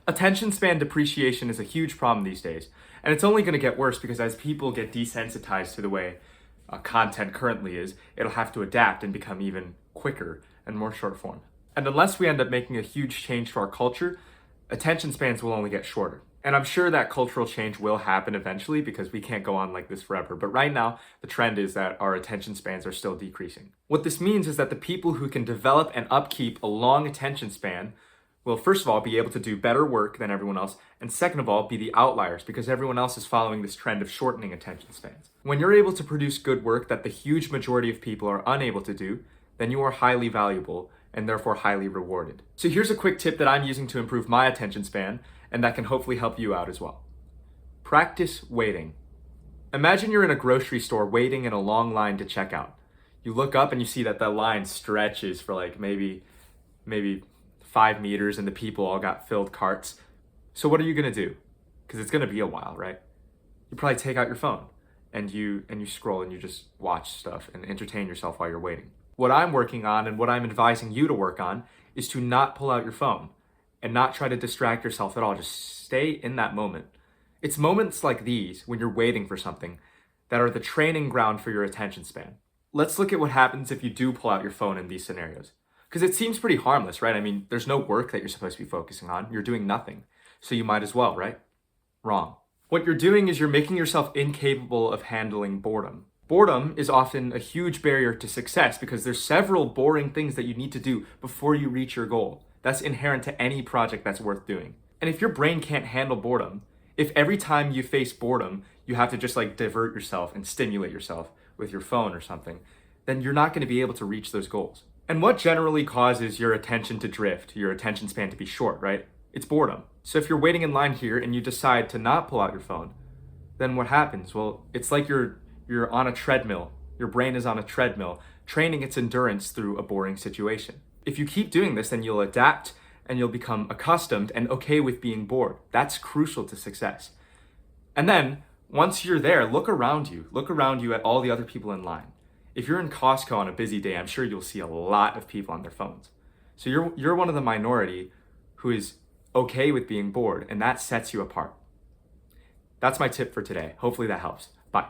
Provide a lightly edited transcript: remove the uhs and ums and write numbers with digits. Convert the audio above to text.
Attention span depreciation is a huge problem these days, and it's only going to get worse because as people get desensitized to the way content currently is, it'll have to adapt and become even quicker and more short form. And unless we end up making a huge change to our culture, attention spans will only get shorter. And I'm sure that cultural change will happen eventually because we can't go on like this forever. But right now, the trend is that our attention spans are still decreasing. What this means is that the people who can develop and upkeep a long attention span will, first of all, be able to do better work than everyone else, and second of all, be the outliers because everyone else is following this trend of shortening attention spans. When you're able to produce good work that the huge majority of people are unable to do, then you are highly valuable and therefore highly rewarded. So here's a quick tip that I'm using to improve my attention span, and that can hopefully help you out as well. Practice waiting. Imagine you're in a grocery store waiting in a long line to check out. You look up and you see that the line stretches for like maybe 5 meters and the people all got filled carts. So what are you gonna do? Because it's gonna be a while, right? You probably take out your phone and you scroll and you just watch stuff and entertain yourself while you're waiting. What I'm working on and what I'm advising you to work on is to not pull out your phone and not try to distract yourself at all. Just stay in that moment. It's moments like these when you're waiting for something that are the training ground for your attention span. Let's look at what happens if you do pull out your phone in these scenarios. Because it seems pretty harmless, right? I mean, there's no work that you're supposed to be focusing on. You're doing nothing. So you might as well, right? Wrong. What you're doing is you're making yourself incapable of handling boredom. Boredom is often a huge barrier to success because there's several boring things that you need to do before you reach your goal. That's inherent to any project that's worth doing. And if your brain can't handle boredom, if every time you face boredom, you have to just like divert yourself and stimulate yourself with your phone or something, then you're not going to be able to reach those goals. And what generally causes your attention to drift, your attention span to be short, right? It's boredom. So if you're waiting in line here and you decide to not pull out your phone, then what happens? Well, it's like you're on a treadmill. Your brain is on a treadmill, training its endurance through a boring situation. If you keep doing this, then you'll adapt and you'll become accustomed and okay with being bored. That's crucial to success. And then once you're there, look around you. Look around you at all the other people in line. If you're in Costco on a busy day, I'm sure you'll see a lot of people on their phones. So you're one of the minority who is okay with being bored, and that sets you apart. That's my tip for today. Hopefully that helps. Bye.